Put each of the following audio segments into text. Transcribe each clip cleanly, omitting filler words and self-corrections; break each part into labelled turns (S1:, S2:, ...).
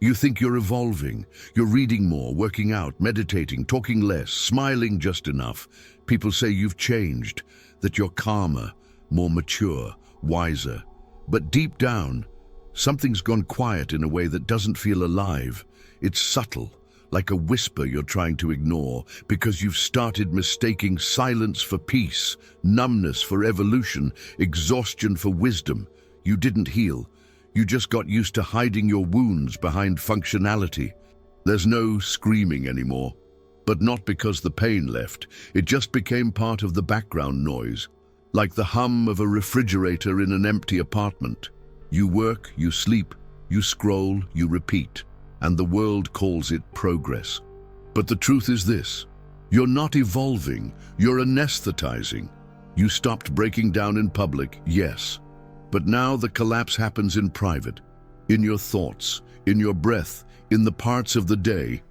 S1: You think you're evolving. You're reading more, working out, meditating, talking less, smiling just enough. People say you've changed, that you're calmer, more mature, wiser. But deep down, something's gone quiet in a way that doesn't feel alive. It's subtle, like a whisper you're trying to ignore, because you've started mistaking silence for peace, numbness for evolution, exhaustion for wisdom. You didn't heal. You just got used to hiding your wounds behind functionality. There's no screaming anymore. But not because the pain left. It just became part of the background noise, like the hum of a refrigerator in an empty apartment. You work, you sleep, you scroll, you repeat, and the world calls it progress. But the truth is this: you're not evolving, you're anesthetizing. You stopped breaking down in public, yes, but now the collapse happens in private, in your thoughts, in your breath, in the parts of the day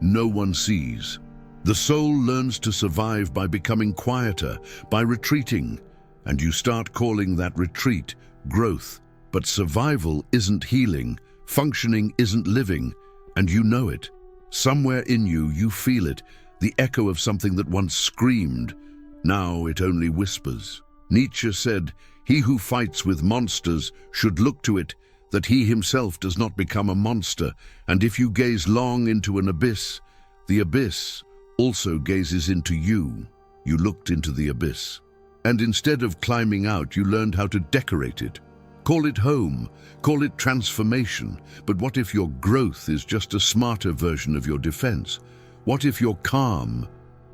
S1: no one sees. The soul learns to survive by becoming quieter, by retreating, and you start calling that retreat growth. But survival isn't healing, functioning isn't living, and you know it. Somewhere in you, you feel it, the echo of something that once screamed. Now it only whispers. Nietzsche said, "He who fights with monsters should look to it that he himself does not become a monster, and if you gaze long into an abyss, the abyss also gazes into you." You looked into the abyss, and instead of climbing out, you learned how to decorate it. Call it home, call it transformation, but what if your growth is just a smarter version of your defense? What if your calm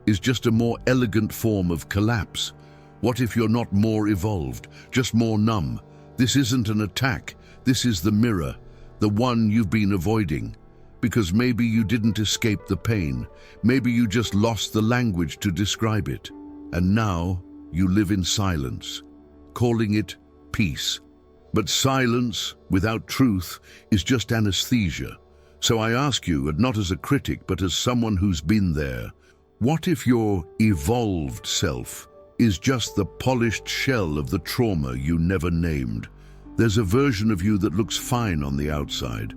S1: is just a more elegant form of collapse? What if you're not more evolved, just more numb? This isn't an attack, this is the mirror, the one you've been avoiding. Because maybe you didn't escape the pain, maybe you just lost the language to describe it. And now you live in silence, calling it peace. But silence without truth is just anesthesia. So I ask you, and not as a critic, but as someone who's been there, what if your evolved self is just the polished shell of the trauma you never named? There's a version of you that looks fine on the outside.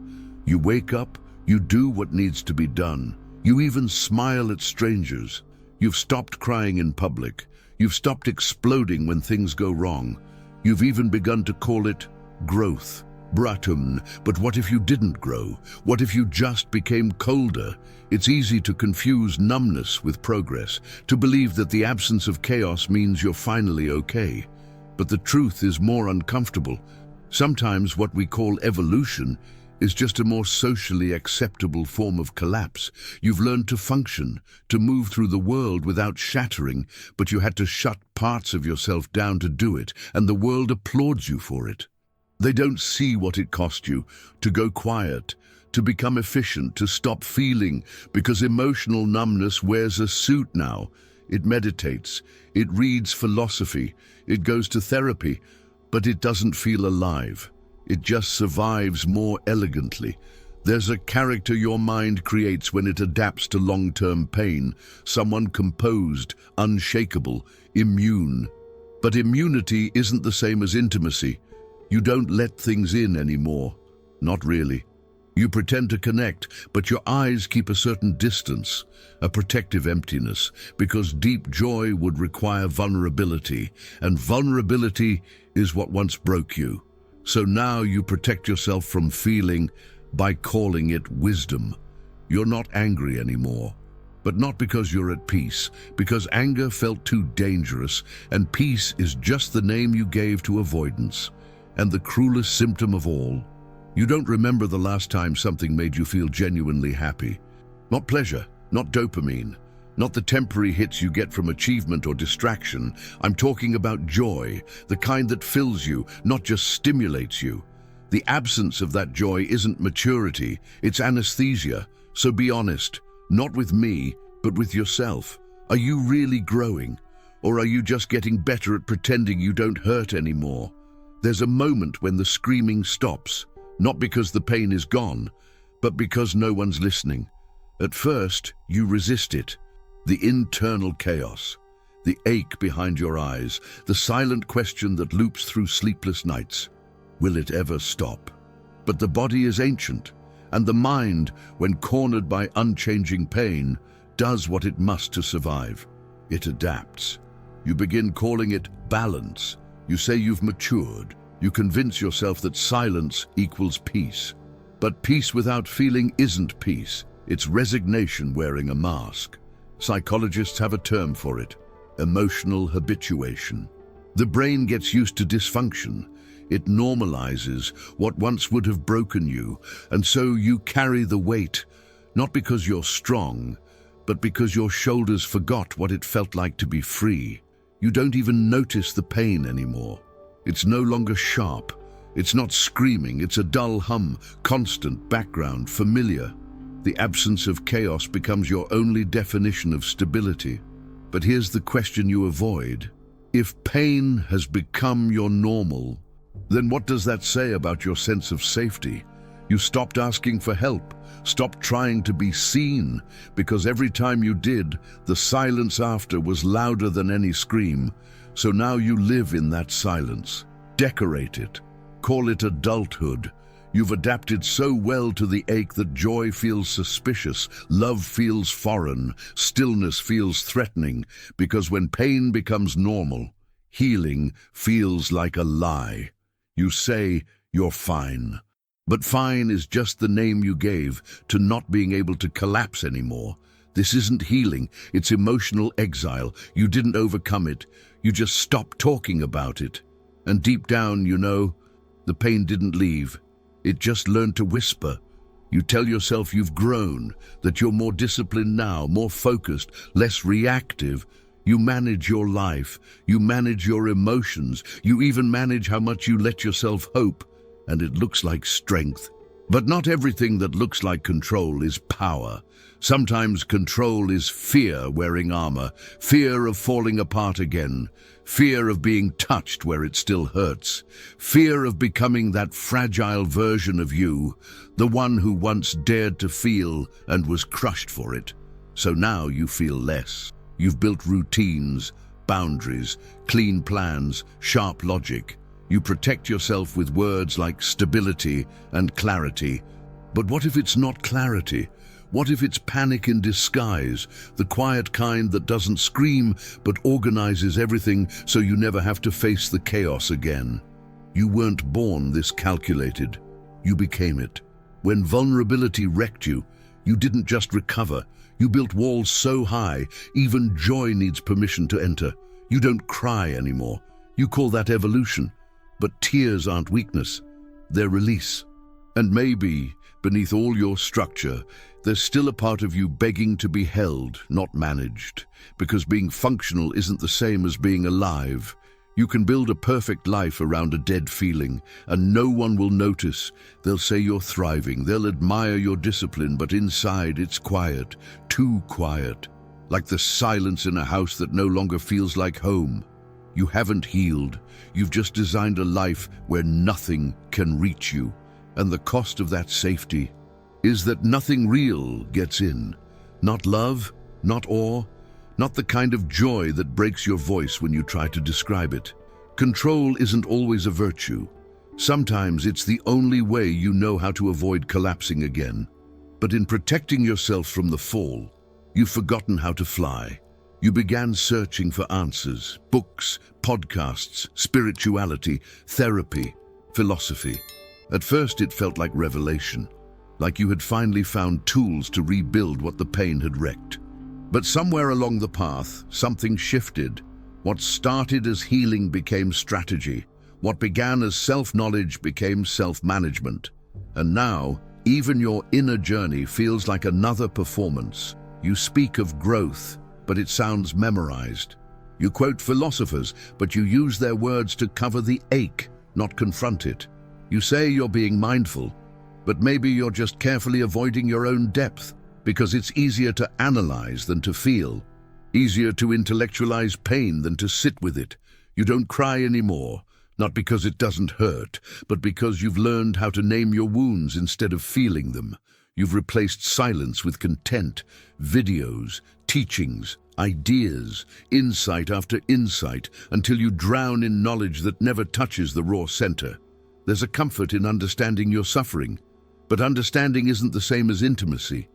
S1: You wake up, you do what needs to be done. You even smile at strangers. You've stopped crying in public. You've stopped exploding when things go wrong. You've even begun to call it growth. Bratum, but what if you didn't grow? What if you just became colder? It's easy to confuse numbness with progress, to believe that the absence of chaos means you're finally okay. But the truth is more uncomfortable. Sometimes what we call evolution is just a more socially acceptable form of collapse. You've learned to function, to move through the world without shattering, but you had to shut parts of yourself down to do it, and the world applauds you for it. They don't see what it cost you to go quiet, to become efficient, to stop feeling, because emotional numbness wears a suit now. It meditates, it reads philosophy, it goes to therapy, but it doesn't feel alive. It just survives more elegantly. There's a character your mind creates when it adapts to long-term pain, someone composed, unshakable, immune. But immunity isn't the same as intimacy. You don't let things in anymore. Not really. You pretend to connect, but your eyes keep a certain distance, a protective emptiness, because deep joy would require vulnerability, and vulnerability is what once broke you. So now you protect yourself from feeling by calling it wisdom. You're not angry anymore, but not because you're at peace, because anger felt too dangerous, and peace is just the name you gave to avoidance. And the cruelest symptom of all, you don't remember the last time something made you feel genuinely happy. Not pleasure, not dopamine, not the temporary hits you get from achievement or distraction. I'm talking about joy, the kind that fills you, not just stimulates you. The absence of that joy isn't maturity, it's anesthesia. So be honest, not with me, but with yourself. Are you really growing? Or are you just getting better at pretending you don't hurt anymore? There's a moment when the screaming stops, not because the pain is gone, but because no one's listening. At first, you resist it. The internal chaos, the ache behind your eyes, the silent question that loops through sleepless nights. Will it ever stop? But the body is ancient, And the mind, when cornered by unchanging pain, does what it must to survive. It adapts. You begin calling it balance. You say you've matured. You convince yourself that silence equals peace. But peace without feeling isn't peace. It's resignation wearing a mask. Psychologists have a term for it: emotional habituation. The brain gets used to dysfunction. It normalizes what once would have broken you, and so you carry the weight, not because you're strong, but because your shoulders forgot what it felt like to be free. You don't even notice the pain anymore. It's no longer sharp. It's not screaming. It's a dull hum, constant, background, familiar. The absence of chaos becomes your only definition of stability. But here's the question you avoid. If pain has become your normal, then what does that say about your sense of safety? You stopped asking for help, stopped trying to be seen, because every time you did, the silence after was louder than any scream. So now you live in that silence. Decorate it. Call it adulthood. You've adapted so well to the ache that joy feels suspicious, love feels foreign, stillness feels threatening, because when pain becomes normal, healing feels like a lie. You say you're fine. But fine is just the name you gave to not being able to collapse anymore. This isn't healing, it's emotional exile. You didn't overcome it, you just stopped talking about it. And deep down, you know, the pain didn't leave. It just learned to whisper. You tell yourself you've grown, that you're more disciplined now, more focused, less reactive. You manage your life, you manage your emotions, you even manage how much you let yourself hope, and it looks like strength. But not everything that looks like control is power. Sometimes control is fear wearing armor, fear of falling apart again, fear of being touched where it still hurts, fear of becoming that fragile version of you, the one who once dared to feel and was crushed for it. So now you feel less. You've built routines, boundaries, clean plans, sharp logic. You protect yourself with words like stability and clarity. But what if it's not clarity? What if it's panic in disguise, the quiet kind that doesn't scream but organizes everything so you never have to face the chaos again? You weren't born this calculated. You became it. When vulnerability wrecked you, you didn't just recover. You built walls so high, even joy needs permission to enter. You don't cry anymore. You call that evolution. But tears aren't weakness, they're release. And maybe, beneath all your structure, there's still a part of you begging to be held, not managed. Because being functional isn't the same as being alive. You can build a perfect life around a dead feeling, and no one will notice. They'll say you're thriving, they'll admire your discipline, but inside it's quiet, too quiet. Like the silence in a house that no longer feels like home. You haven't healed. You've just designed a life where nothing can reach you. And the cost of that safety is that nothing real gets in. Not love, not awe, not the kind of joy that breaks your voice when you try to describe it. Control isn't always a virtue. Sometimes it's the only way you know how to avoid collapsing again. But in protecting yourself from the fall, you've forgotten how to fly. You began searching for answers, books, podcasts, spirituality, therapy, philosophy. At first it felt like revelation, like you had finally found tools to rebuild what the pain had wrecked. But somewhere along the path, something shifted. What started as healing became strategy. What began as self-knowledge became self-management. And now, even your inner journey feels like another performance. You speak of growth, but it sounds memorized. You quote philosophers, but you use their words to cover the ache, not confront it. You say you're being mindful, but maybe you're just carefully avoiding your own depth, because it's easier to analyze than to feel, easier to intellectualize pain than to sit with it. You don't cry anymore, not because it doesn't hurt, but because you've learned how to name your wounds instead of feeling them. You've replaced silence with content, videos, teachings, ideas, insight after insight, until you drown in knowledge that never touches the raw center. There's a comfort in understanding your suffering, But understanding isn't the same as intimacy.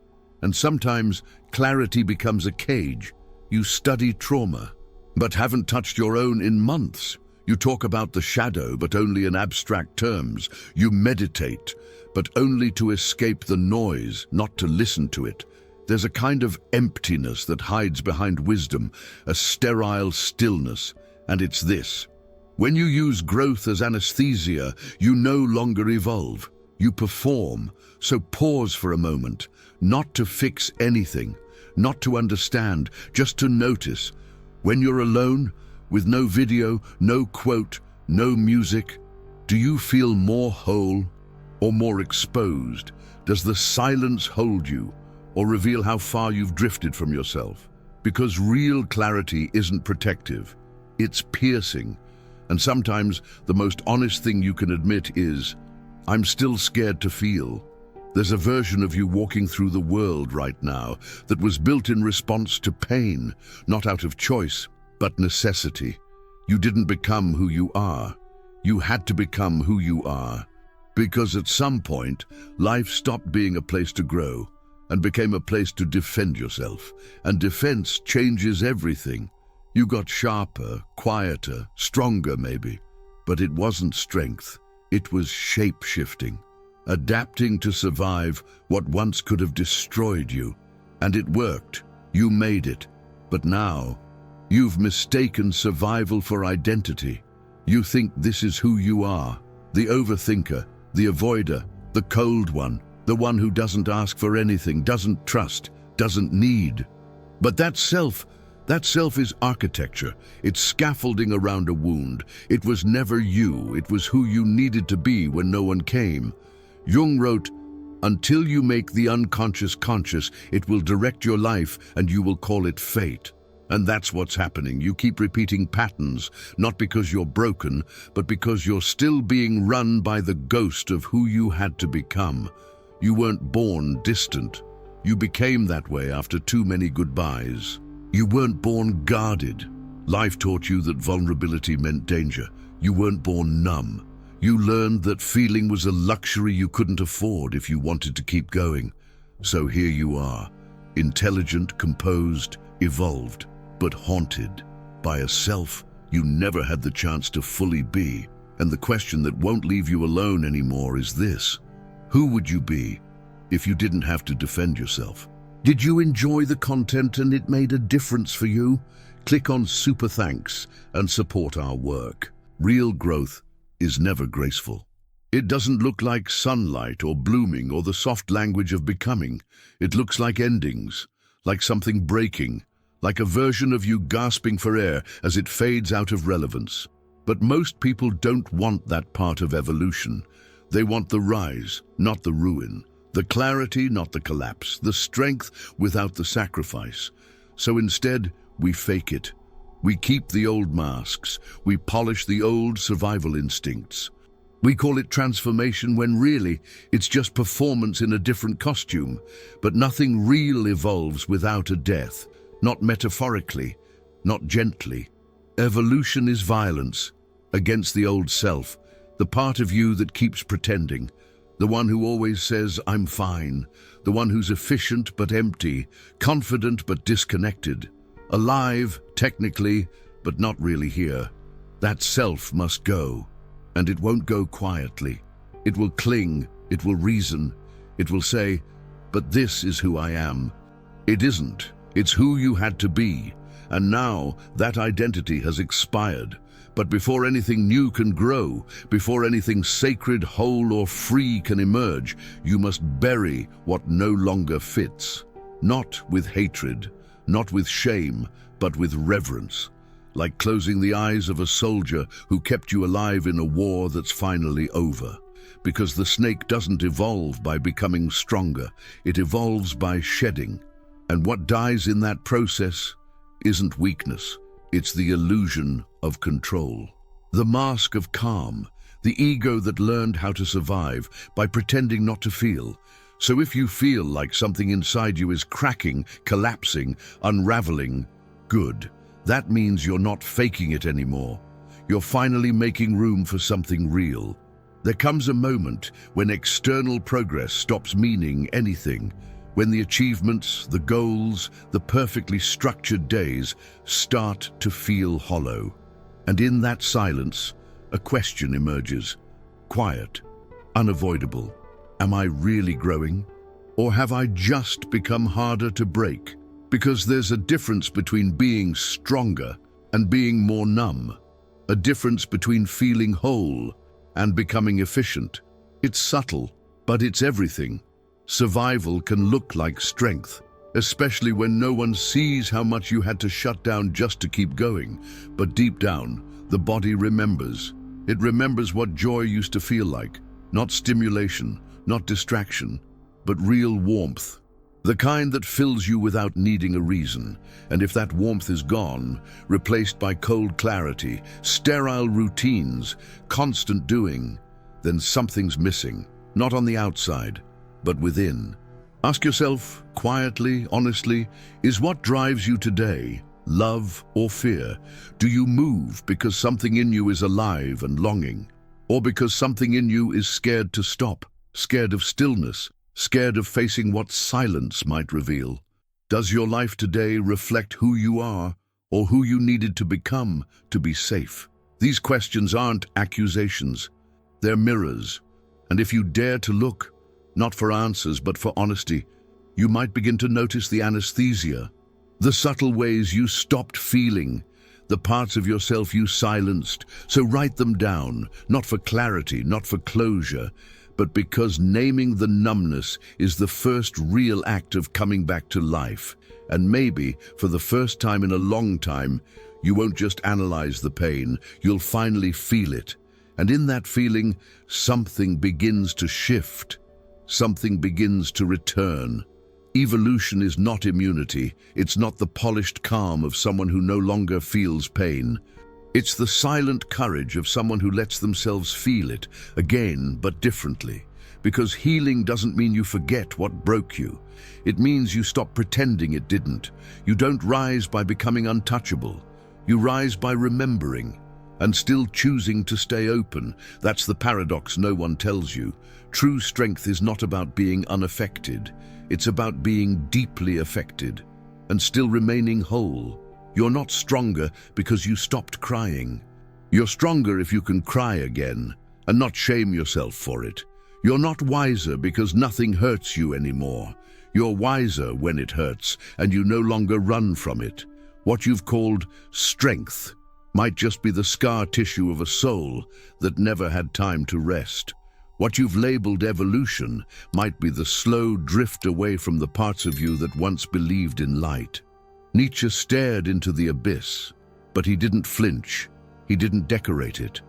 S1: And sometimes clarity becomes a cage. You study trauma, but haven't touched your own in months. You talk about the shadow, but only in abstract terms. You meditate, but only to escape the noise, not to listen to it. There's a kind of emptiness that hides behind wisdom, a sterile stillness, and it's this. When you use growth as anesthesia, you no longer evolve. You perform, so pause for a moment, not to fix anything, not to understand, just to notice. When you're alone, with no video, no quote, no music, do you feel more whole or more exposed? Does the silence hold you or reveal how far you've drifted from yourself? Because real clarity isn't protective, it's piercing. And sometimes the most honest thing you can admit is, I'm still scared to feel. There's a version of you walking through the world right now that was built in response to pain, not out of choice, but necessity. You didn't become who you are. You had to become who you are. Because at some point, life stopped being a place to grow and became a place to defend yourself. And defense changes everything. You got sharper, quieter, stronger maybe. But it wasn't strength. It was shape-shifting. Adapting to survive what once could have destroyed you. And it worked. You made it. But now, you've mistaken survival for identity. You think this is who you are. The overthinker, the avoider, the cold one, the one who doesn't ask for anything, doesn't trust, doesn't need. But that self is architecture. It's scaffolding around a wound. It was never you. It was who you needed to be when no one came. Jung wrote, "Until you make the unconscious conscious, it will direct your life and you will call it fate." And that's what's happening. You keep repeating patterns, not because you're broken, but because you're still being run by the ghost of who you had to become. You weren't born distant. You became that way after too many goodbyes. You weren't born guarded. Life taught you that vulnerability meant danger. You weren't born numb. You learned that feeling was a luxury you couldn't afford if you wanted to keep going. So here you are, intelligent, composed, evolved, but haunted by a self you never had the chance to fully be. And the question that won't leave you alone anymore is this: who would you be if you didn't have to defend yourself? Did you enjoy the content and it made a difference for you? Click on Super Thanks and support our work. Real growth is never graceful. It doesn't look like sunlight or blooming or the soft language of becoming. It looks like endings, like something breaking, like a version of you gasping for air as it fades out of relevance. But most people don't want that part of evolution. They want the rise, not the ruin. The clarity, not the collapse. The strength without the sacrifice. So instead, we fake it. We keep the old masks. We polish the old survival instincts. We call it transformation when really it's just performance in a different costume. But nothing real evolves without a death. Not metaphorically, not gently. Evolution is violence against the old self, the part of you that keeps pretending, the one who always says, "I'm fine," the one who's efficient but empty, confident but disconnected, alive, technically, but not really here. That self must go, and it won't go quietly. It will cling, it will reason, it will say, "But this is who I am." It isn't. It's who you had to be, and now that identity has expired. But before anything new can grow, before anything sacred, whole, or free can emerge, you must bury what no longer fits. Not with hatred, not with shame, but with reverence. Like closing the eyes of a soldier who kept you alive in a war that's finally over. Because the snake doesn't evolve by becoming stronger, it evolves by shedding. And what dies in that process isn't weakness, it's the illusion of control. The mask of calm, the ego that learned how to survive by pretending not to feel. So if you feel like something inside you is cracking, collapsing, unraveling, good. That means you're not faking it anymore. You're finally making room for something real. There comes a moment when external progress stops meaning anything, when the achievements, the goals, the perfectly structured days start to feel hollow. And in that silence, a question emerges. Quiet, unavoidable. Am I really growing? Or have I just become harder to break? Because there's a difference between being stronger and being more numb. A difference between feeling whole and becoming efficient. It's subtle, but it's everything. Survival can look like strength, especially when no one sees how much you had to shut down just to keep going. But deep down, the body remembers. It remembers what joy used to feel like. Not stimulation, not distraction, but real warmth. The kind that fills you without needing a reason. And if that warmth is gone, replaced by cold clarity, sterile routines, constant doing, then something's missing. Not on the outside, but within. Ask yourself, quietly, honestly, is what drives you today love or fear? Do you move because something in you is alive and longing? Or because something in you is scared to stop, scared of stillness, scared of facing what silence might reveal? Does your life today reflect who you are or who you needed to become to be safe? These questions aren't accusations, they're mirrors. And if you dare to look, not for answers but for honesty, you might begin to notice the anesthesia, the subtle ways you stopped feeling, the parts of yourself you silenced. So write them down, not for clarity, not for closure, but because naming the numbness is the first real act of coming back to life. And maybe, for the first time in a long time, you won't just analyze the pain, you'll finally feel it. And in that feeling, something begins to shift. Something begins to return. Evolution is not immunity. It's not the polished calm of someone who no longer feels pain. It's the silent courage of someone who lets themselves feel it, again, but differently. Because healing doesn't mean you forget what broke you. It means you stop pretending it didn't. You don't rise by becoming untouchable. You rise by remembering and still choosing to stay open. That's the paradox no one tells you. True strength is not about being unaffected. It's about being deeply affected and still remaining whole. You're not stronger because you stopped crying. You're stronger if you can cry again and not shame yourself for it. You're not wiser because nothing hurts you anymore. You're wiser when it hurts and you no longer run from it. What you've called strength might just be the scar tissue of a soul that never had time to rest. What you've labeled evolution might be the slow drift away from the parts of you that once believed in light. Nietzsche stared into the abyss, but he didn't flinch. He didn't decorate it.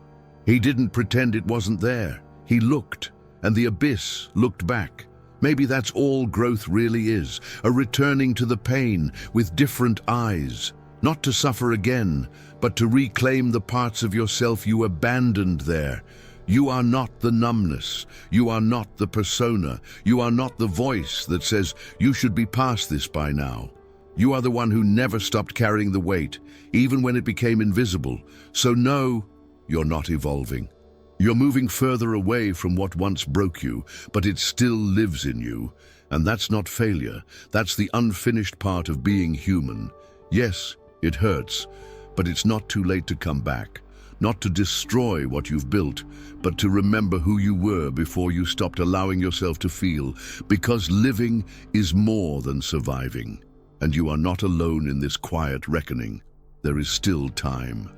S1: He didn't pretend it wasn't there. He looked, and the abyss looked back. Maybe that's all growth really is, a returning to the pain with different eyes, not to suffer again, but to reclaim the parts of yourself you abandoned there. You are not the numbness. You are not the persona. You are not the voice that says you should be past this by now. You are the one who never stopped carrying the weight, even when it became invisible. So no, you're not evolving. You're moving further away from what once broke you, but it still lives in you. And that's not failure. That's the unfinished part of being human. Yes, it hurts, but it's not too late to come back. Not to destroy what you've built, but to remember who you were before you stopped allowing yourself to feel. Because living is more than surviving. And you are not alone in this quiet reckoning. There is still time.